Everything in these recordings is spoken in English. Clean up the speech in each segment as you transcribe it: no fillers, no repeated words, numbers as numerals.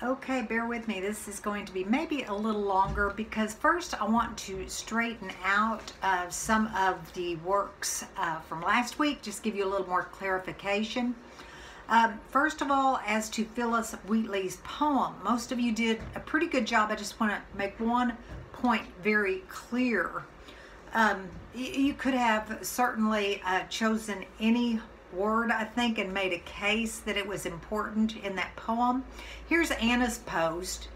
Okay, bear with me. This is going to be maybe a little longer because first I want to straighten out some of the works from last week, just give you a little more clarification. First of all, as to Phillis Wheatley's poem, most of you did a pretty good job. I just want to make one point very clear. You could have certainly chosen any word, I think, and made a case that it was important in that poem. Here's Anna's post.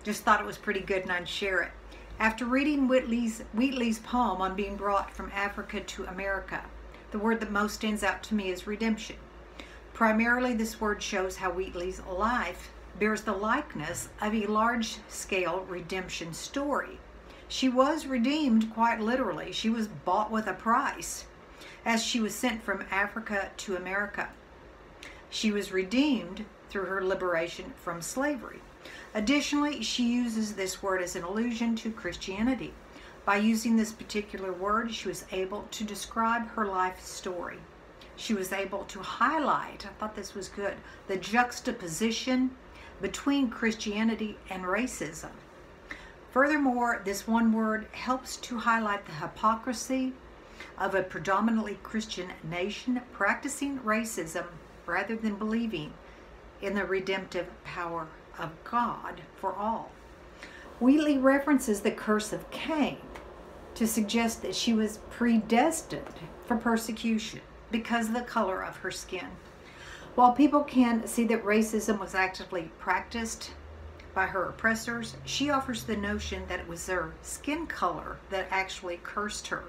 Just thought it was pretty good and I'd share it. After reading Wheatley's poem on being brought from Africa to America, the word that most stands out to me is redemption. Primarily, this word shows how Wheatley's life bears the likeness of a large-scale redemption story. She was redeemed quite literally. She was bought with a price as she was sent from Africa to America. She was redeemed through her liberation from slavery. Additionally, she uses this word as an allusion to Christianity. By using this particular word, she was able to describe her life story. She was able to highlight, I thought this was good, the juxtaposition between Christianity and racism. Furthermore, this one word helps to highlight the hypocrisy of a predominantly Christian nation practicing racism rather than believing in the redemptive power of God for all. Wheatley references the curse of Cain to suggest that she was predestined for persecution because of the color of her skin. While people can see that racism was actively practiced by her oppressors, she offers the notion that it was their skin color that actually cursed her.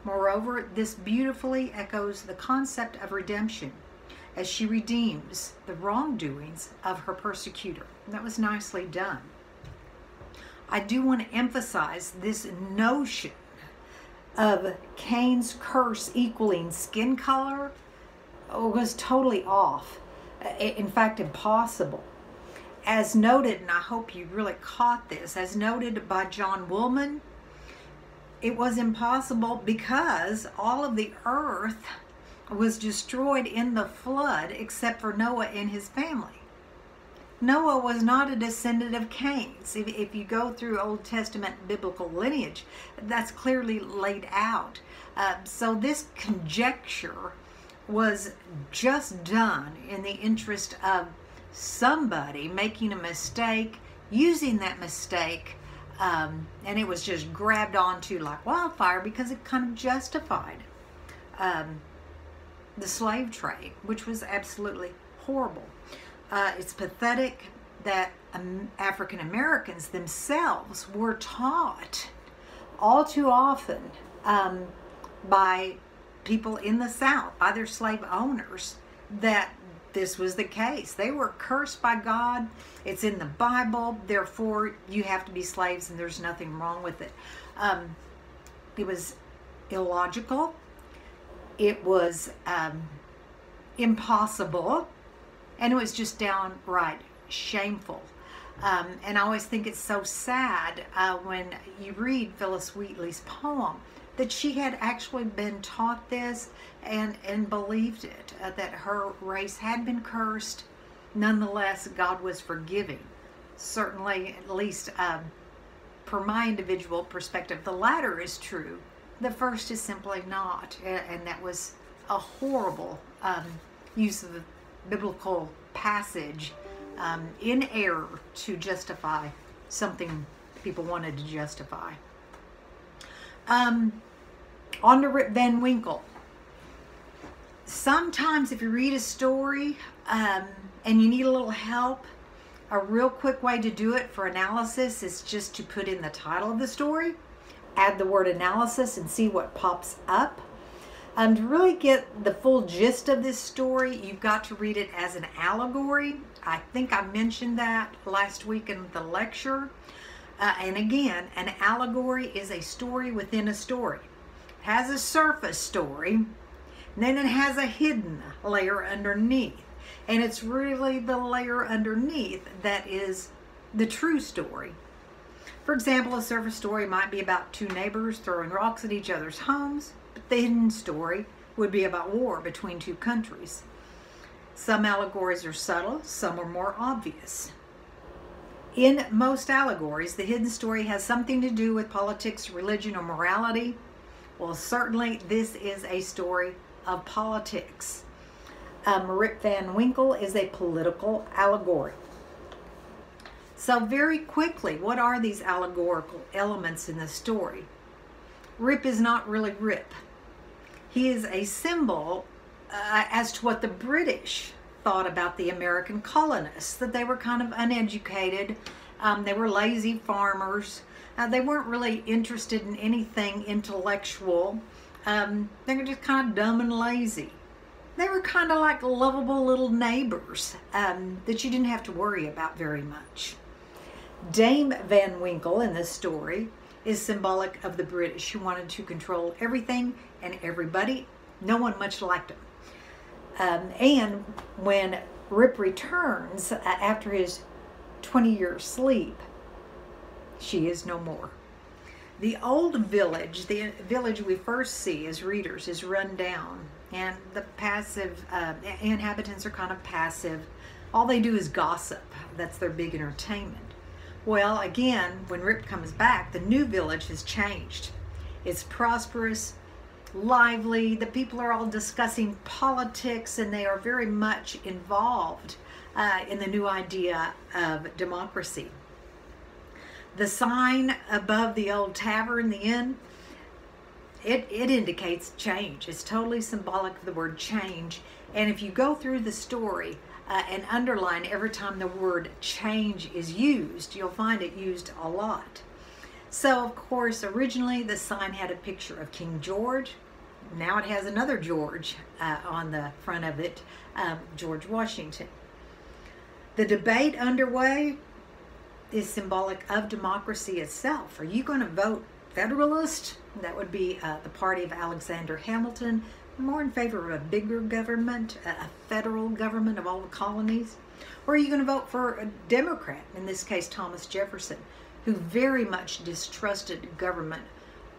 Moreover, this beautifully echoes the concept of redemption as she redeems the wrongdoings of her persecutor. And that was nicely done. I do want to emphasize this notion of Cain's curse equaling skin color was totally off. In fact, impossible. As noted, and I hope you really caught this, as noted by John Woolman, it was impossible because all of the earth was destroyed in the flood except for Noah and his family. Noah was not a descendant of Cain's. If you go through Old Testament biblical lineage, that's clearly laid out. So this conjecture was just done in the interest of somebody making a mistake, using that mistake, and it was just grabbed onto like wildfire because it kind of justified the slave trade, which was absolutely horrible. It's pathetic that African Americans themselves were taught all too often by people in the South, by their slave owners, that this was the case. They were cursed by God. It's in the Bible. Therefore, you have to be slaves and there's nothing wrong with it. It was illogical. It was impossible. And it was just downright shameful. And I always think it's so sad when you read Phillis Wheatley's poem that she had actually been taught this and believed it, that her race had been cursed. Nonetheless, God was forgiving. Certainly, at least per my individual perspective, the latter is true. The first is simply not. And that was a horrible use of the biblical passage in error to justify something people wanted to justify. On to Rip Van Winkle. Sometimes if you read a story and you need a little help, a real quick way to do it for analysis is just to put in the title of the story, add the word analysis, and see what pops up. To really get the full gist of this story, you've got to read it as an allegory. I think I mentioned that last week in the lecture. And again, an allegory is a story within a story. It has a surface story, and then it has a hidden layer underneath. And it's really the layer underneath that is the true story. For example, a surface story might be about two neighbors throwing rocks at each other's homes, but the hidden story would be about war between two countries. Some allegories are subtle, some are more obvious. In most allegories, the hidden story has something to do with politics, religion, or morality. Well, certainly this is a story of politics. Rip Van Winkle is a political allegory. So very quickly, what are these allegorical elements in the story? Rip is not really Rip. He is a symbol as to what the British thought about the American colonists, that they were kind of uneducated, they were lazy farmers, they weren't really interested in anything intellectual, they were just kind of dumb and lazy. They were kind of like lovable little neighbors that you didn't have to worry about very much. Dame Van Winkle in this story is symbolic of the British, who wanted to control everything and everybody. No one much liked him. And when Rip returns after his 20-year sleep, she is no more. The old village, the village we first see as readers, is run down, and the passive inhabitants are kind of passive. All they do is gossip. That's their big entertainment. Well, again, when Rip comes back, the new village has changed. It's prosperous, lively. The people are all discussing politics, and they are very much involved in the new idea of democracy. The sign above the old tavern, the inn, it indicates change. It's totally symbolic of the word change. And if you go through the story and underline every time the word change is used, you'll find it used a lot. So, of course, originally the sign had a picture of King George. Now it has another George on the front of it, George Washington. The debate underway is symbolic of democracy itself. Are you going to vote Federalist? That would be the party of Alexander Hamilton, more in favor of a bigger government, a federal government of all the colonies. Or are you going to vote for a Democrat, in this case Thomas Jefferson, who very much distrusted government,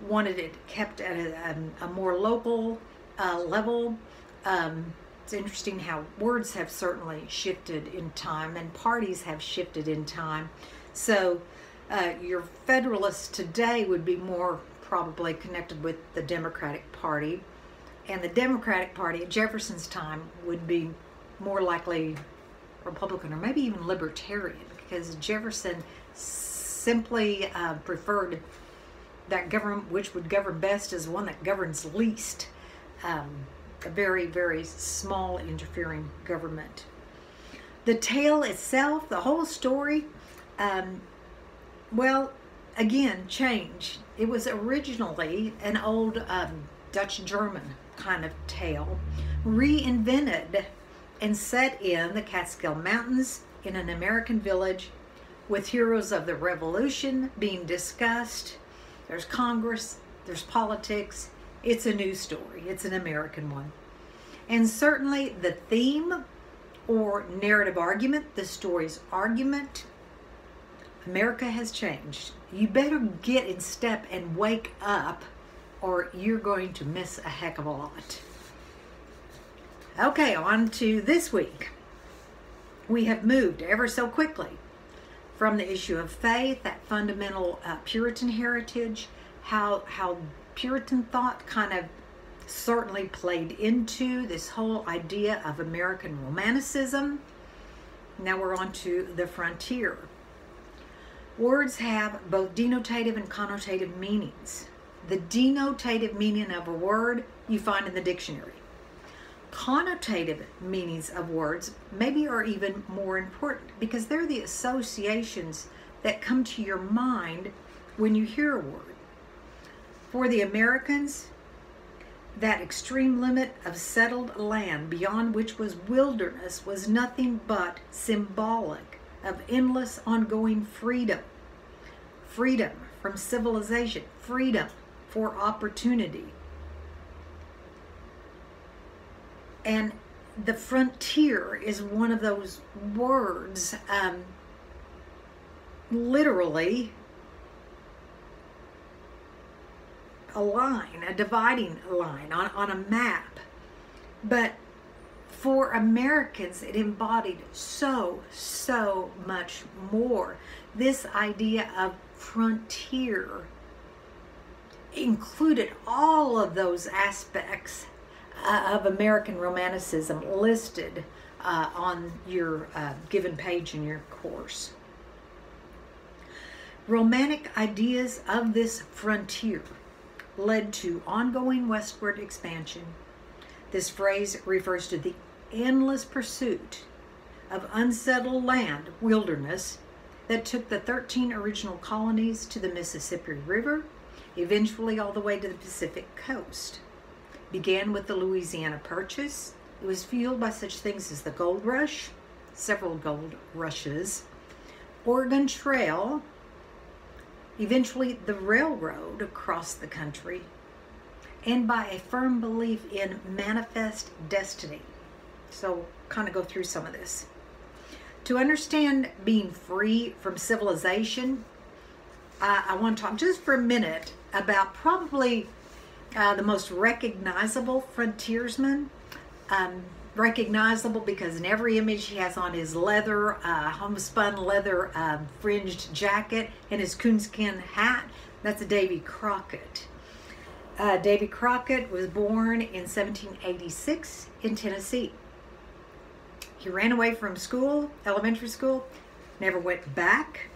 wanted it kept at a more local level. It's interesting how words have certainly shifted in time, and parties have shifted in time. So your Federalists today would be more probably connected with the Democratic Party, and the Democratic Party at Jefferson's time would be more likely Republican or maybe even Libertarian, because Jefferson simply preferred that government which would govern best is one that governs least. A very, very small interfering government. The tale itself, the whole story, well, again, change. It was originally an old Dutch-German kind of tale, reinvented and set in the Catskill Mountains in an American village with heroes of the Revolution being discussed. There's Congress, there's politics. It's a new story. It's an American one. And certainly the theme or narrative argument, the story's argument, America has changed. You better get in step and wake up, or you're going to miss a heck of a lot. Okay, on to this week. We have moved ever so quickly from the issue of faith, that fundamental Puritan heritage, how Puritan thought kind of certainly played into this whole idea of American Romanticism. Now we're on to the frontier. Words have both denotative and connotative meanings. The denotative meaning of a word you find in the dictionary. Connotative meanings of words maybe are even more important, because they're the associations that come to your mind when you hear a word. For the Americans, that extreme limit of settled land beyond which was wilderness was nothing but symbolic of endless ongoing freedom. Freedom from civilization, freedom for opportunity. And the frontier is one of those words, literally a line, a dividing line on a map. But For Americans, it embodied so much more. This idea of frontier included all of those aspects of American Romanticism listed on your given page in your course. Romantic ideas of this frontier led to ongoing westward expansion. This phrase refers to the endless pursuit of unsettled land, wilderness, that took the 13 original colonies to the Mississippi River, eventually all the way to the Pacific coast. Began with the Louisiana Purchase. It was fueled by such things as the Gold Rush, several gold rushes, Oregon Trail, eventually the railroad across the country, and by a firm belief in manifest destiny. So kind of go through some of this. To understand being free from civilization, I want to talk just for a minute about probably the most recognizable frontiersman. Recognizable because in every image he has on his leather, homespun leather fringed jacket and his coonskin hat. That's Davy Crockett. Davy Crockett was born in 1786 in Tennessee. He ran away from school, elementary school, never went back.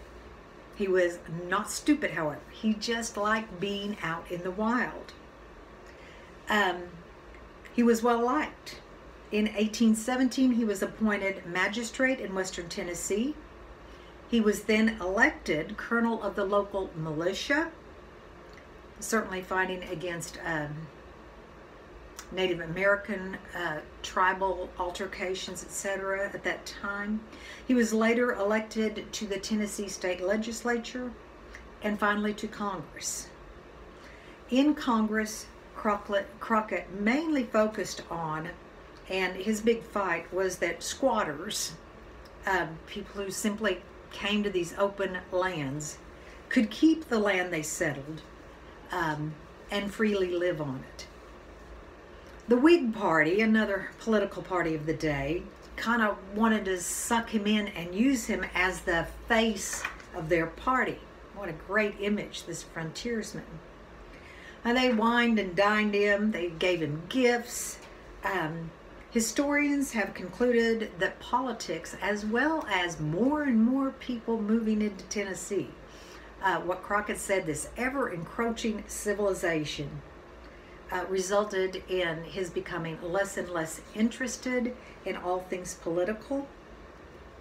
He was not stupid, however. He just liked being out in the wild. He was well liked. In 1817, he was appointed magistrate in Western Tennessee. He was then elected colonel of the local militia, certainly fighting against Native American tribal altercations, etc. at that time. He was later elected to the Tennessee State Legislature and finally to Congress. In Congress, Crockett mainly focused on, and his big fight was that squatters, people who simply came to these open lands, could keep the land they settled and freely live on it. The Whig Party, another political party of the day, kind of wanted to suck him in and use him as the face of their party. What a great image, this frontiersman. And they wined and dined him. They gave him gifts. Historians have concluded that politics, as well as more and more people moving into Tennessee, what Crockett said, this ever-encroaching civilization, resulted in his becoming less and less interested in all things political.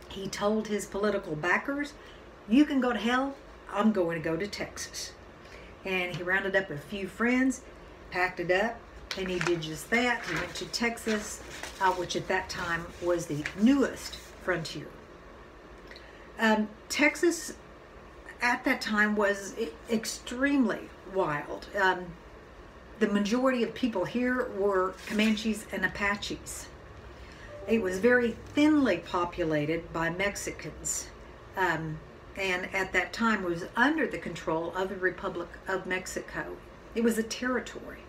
He told his political backers, you can go to hell, I'm going to go to Texas. And he rounded up a few friends, packed it up, and he did just that. He went to Texas, which at that time was the newest frontier. Texas at that time was extremely wild. The majority of people here were Comanches and Apaches. It was very thinly populated by Mexicans, and at that time was under the control of the Republic of Mexico. It was a territory.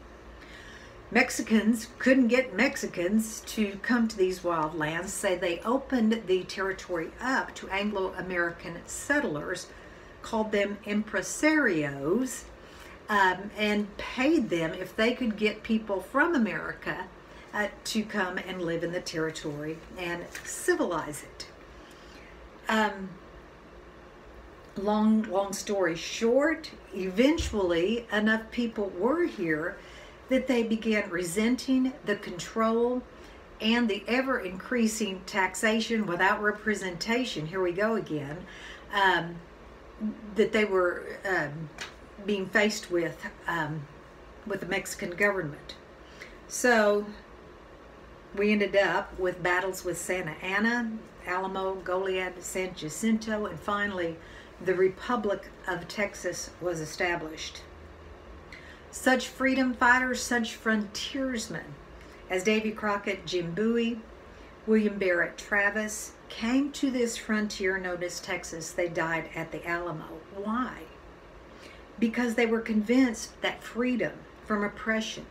Mexicans couldn't get Mexicans to come to these wild lands, so they opened the territory up to Anglo-American settlers, called them impresarios, and paid them if they could get people from America to come and live in the territory and civilize it. Long story short, eventually enough people were here that they began resenting the control and the ever-increasing taxation without representation, here we go again, that they were being faced with the Mexican government. So we ended up with battles with Santa Anna, Alamo, Goliad, San Jacinto, and finally the Republic of Texas was established. Such freedom fighters, such frontiersmen as Davy Crockett, Jim Bowie, William Barrett Travis came to this frontier known as Texas. They died at the Alamo. Why? Because they were convinced that freedom from oppression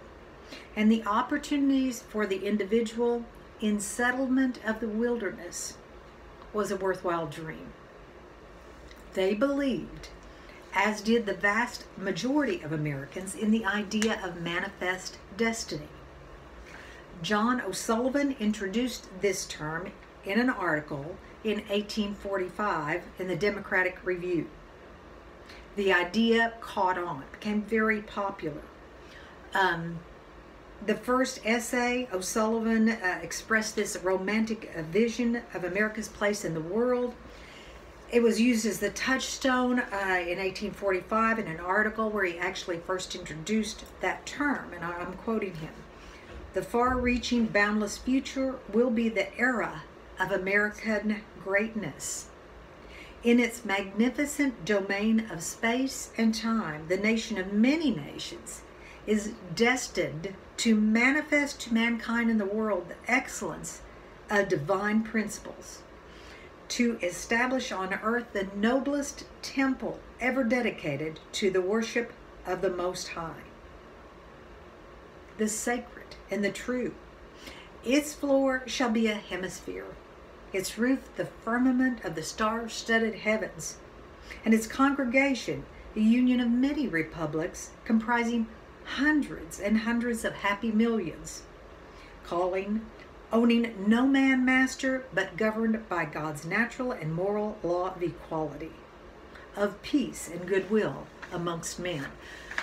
and the opportunities for the individual in settlement of the wilderness was a worthwhile dream. They believed, as did the vast majority of Americans, in the idea of manifest destiny. John O'Sullivan introduced this term in an article in 1845 in the Democratic Review. The idea caught on, became very popular. The first essay, O'Sullivan expressed this romantic vision of America's place in the world. It was used as the touchstone in 1845 in an article where he actually first introduced that term, and I'm quoting him. "The far-reaching, boundless future will be the era of American greatness. In its magnificent domain of space and time, the nation of many nations is destined to manifest to mankind in the world the excellence of divine principles, to establish on earth the noblest temple ever dedicated to the worship of the Most High, the sacred and the true. Its floor shall be a hemisphere, its roof the firmament of the star-studded heavens, and its congregation the union of many republics comprising hundreds and hundreds of happy millions, owning no man master, but governed by God's natural and moral law of equality, of peace and goodwill amongst men."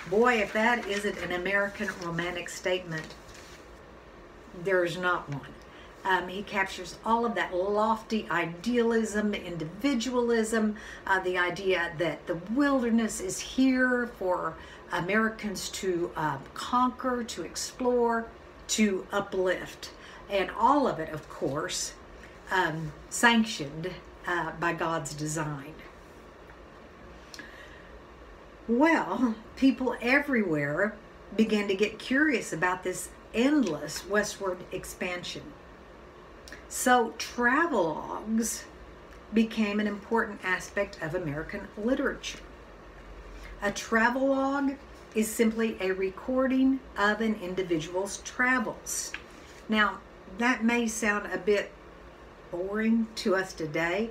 Boy, if that isn't an American romantic statement, there's not one. He captures all of that lofty idealism, individualism, the idea that the wilderness is here for Americans to conquer, to explore, to uplift. And all of it, of course, sanctioned by God's design. Well, people everywhere began to get curious about this endless westward expansion. So travelogues became an important aspect of American literature. A travelogue is simply a recording of an individual's travels. Now, that may sound a bit boring to us today,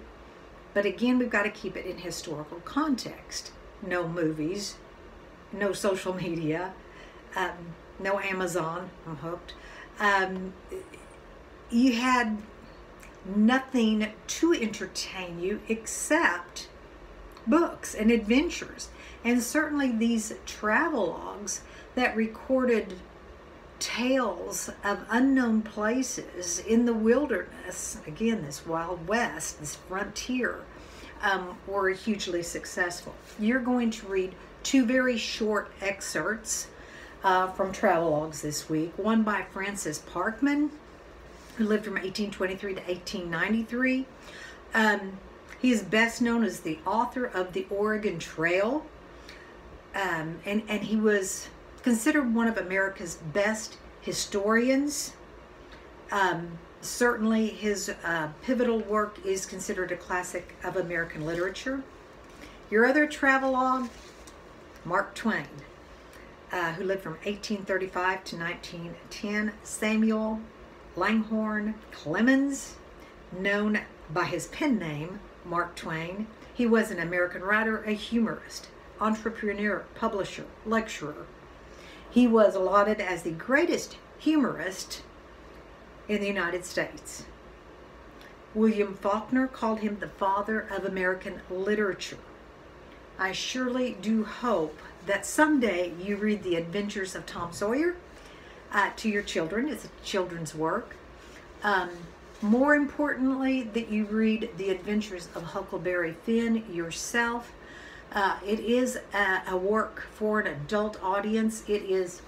but again, we've got to keep it in historical context. No movies, no social media, no Amazon, I'm hooked. You had nothing to entertain you except books and adventures. And certainly these travelogues that recorded tales of unknown places in the wilderness, again, this Wild West, this frontier, were hugely successful. You're going to read two very short excerpts from travelogues this week. One by Francis Parkman, who lived from 1823 to 1893. He is best known as the author of the Oregon Trail, and he was considered one of America's best historians. Certainly his pivotal work is considered a classic of American literature. Your other travelogue, Mark Twain, who lived from 1835 to 1910. Samuel Langhorne Clemens, known by his pen name, Mark Twain. He was an American writer, a humorist, entrepreneur, publisher, lecturer. He was lauded as the greatest humorist in the United States. William Faulkner called him the father of American literature. I surely do hope that someday you read The Adventures of Tom Sawyer to your children. It's a children's work. More importantly, that you read The Adventures of Huckleberry Finn yourself. It is a work for an adult audience. It is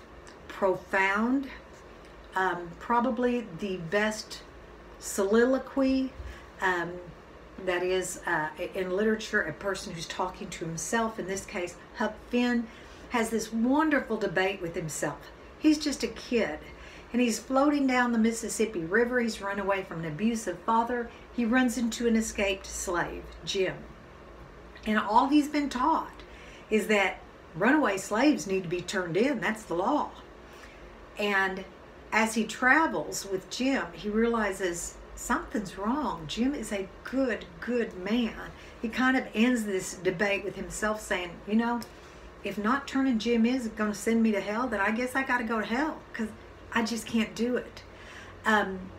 profound. Probably the best soliloquy that is in literature, a person who's talking to himself. In this case, Huck Finn has this wonderful debate with himself. He's just a kid, and he's floating down the Mississippi River. He's run away from an abusive father. He runs into an escaped slave, Jim. And all he's been taught is that runaway slaves need to be turned in. That's the law. And as he travels with Jim, he realizes something's wrong. Jim is a good man. He kind of ends this debate with himself saying, you know, if not turning Jim is going to send me to hell, then I guess I got to go to hell because I just can't do it.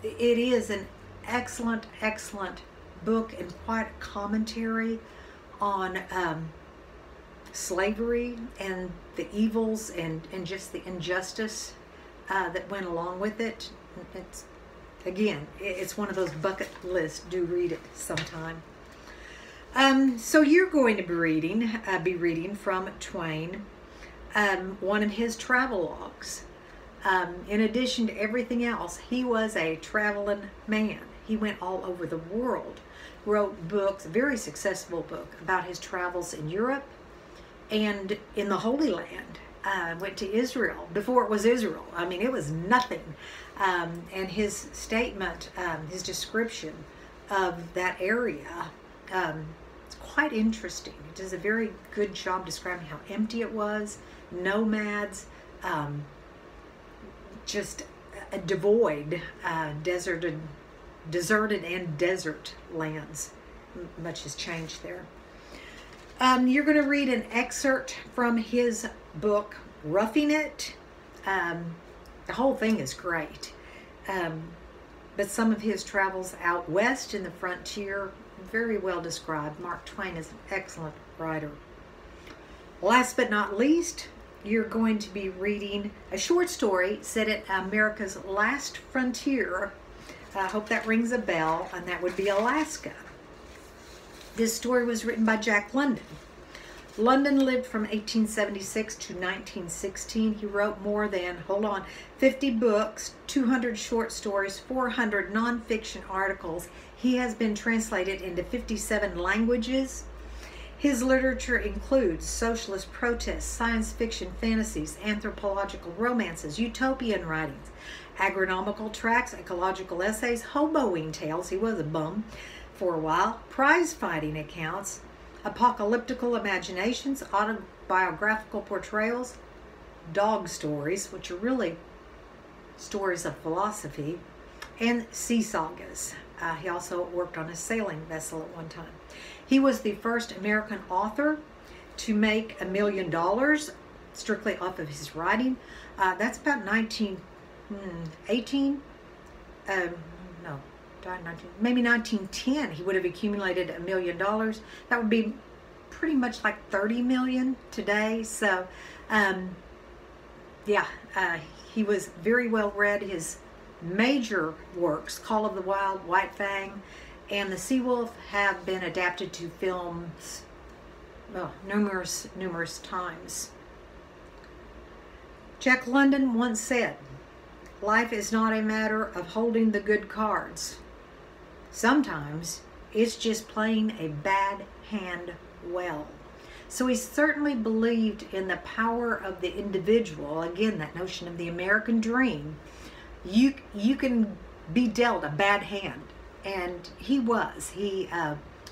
It is an excellent book and quite a commentary on slavery and the evils and just the injustice that went along with it. It's one of those bucket lists. Do read it sometime. So you're going to be reading from Twain, one of his travel logs. In addition to everything else, he was a traveling man. He went all over the world, wrote books, a very successful book about his travels in Europe and in the Holy Land. Went to Israel before it was Israel. I mean, it was nothing. And his statement, his description of that area, it's quite interesting. It does a very good job describing how empty it was, nomads, just a devoid, deserted and desert lands. Much has changed there. You're going to read an excerpt from his book, Roughing It. The whole thing is great. But some of his travels out west in the frontier, very well described. Mark Twain is an excellent writer. Last but not least, you're going to be reading a short story set at America's last frontier. I hope that rings a bell, and that would be Alaska. This story was written by Jack London. London lived from 1876 to 1916. He wrote more than, 50 books, 200 short stories, 400 nonfiction articles. He has been translated into 57 languages. His literature includes socialist protests, science fiction fantasies, anthropological romances, utopian writings, agronomical tracts, ecological essays, hoboing tales, he was a bum for a while, prize-fighting accounts, apocalyptical imaginations, autobiographical portrayals, dog stories, which are really stories of philosophy, and sea sagas. He also worked on a sailing vessel at one time. He was the first American author to make $1 million strictly off of his writing. That's about 1918. Maybe 1910. He would have accumulated $1 million. That would be pretty much like 30 million today. So, he was very well read. His major works, Call of the Wild, White Fang, and The Sea Wolf, have been adapted to films numerous times. Jack London once said, "Life is not a matter of holding the good cards. Sometimes it's just playing a bad hand well." So he certainly believed in the power of the individual. Again, that notion of the American dream. You can be dealt a bad hand. And he was. He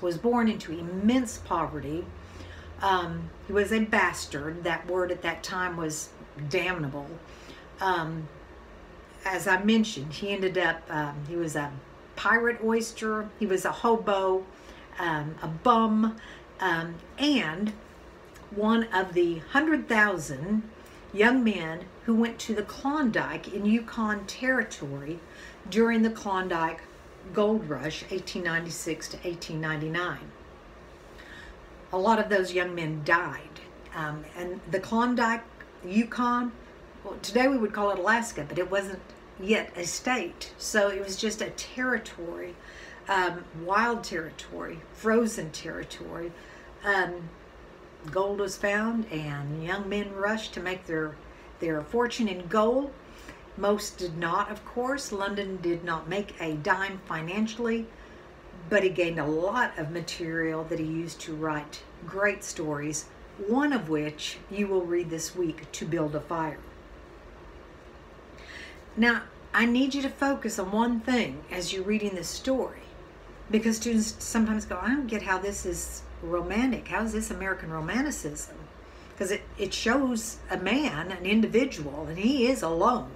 was born into immense poverty. He was a bastard. That word at that time was damnable. As I mentioned, he ended up, he was a pirate oyster. He was a hobo, a bum, and one of the 100,000 young men who went to the Klondike in Yukon Territory during the Klondike Gold Rush, 1896 to 1899. A lot of those young men died. And the Klondike, Yukon, well, today we would call it Alaska, but it wasn't yet a state. So it was just a territory, wild territory, frozen territory. Gold was found, and young men rushed to make their fortune in gold. Most did not, of course. London did not make a dime financially, but he gained a lot of material that he used to write great stories, one of which you will read this week, To Build a Fire. Now, I need you to focus on one thing as you're reading this story, because students sometimes go, I don't get how this is romantic. How is this American romanticism? Because it shows a man, an individual, and he is alone.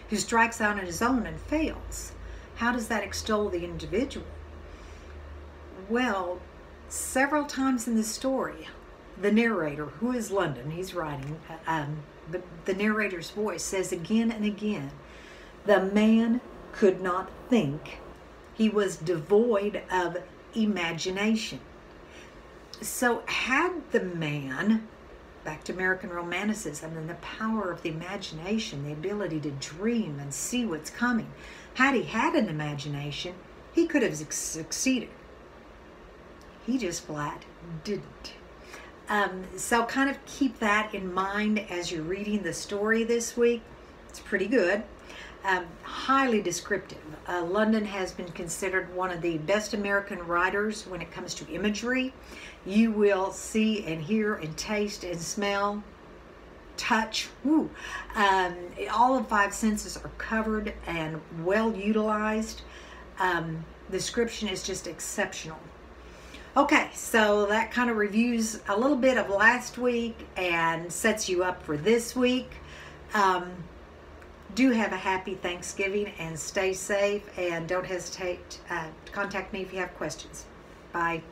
who strikes out on his own and fails. How does that extol the individual? Well, several times in the story, the narrator, who is London, he's writing, the narrator's voice says again and again, the man could not think. He was devoid of imagination. So had the man, back to American Romanticism and the power of the imagination, the ability to dream and see what's coming, had he had an imagination, he could have succeeded. He just flat didn't. So kind of keep that in mind as you're reading the story this week. It's pretty good. Highly descriptive. London has been considered one of the best American writers when it comes to imagery. You will see and hear and taste and smell, touch. Woo. All of 5 senses are covered and well utilized. Description is just exceptional. Okay, so that kind of reviews a little bit of last week and sets you up for this week. Do have a happy Thanksgiving and stay safe, and don't hesitate to contact me if you have questions. Bye.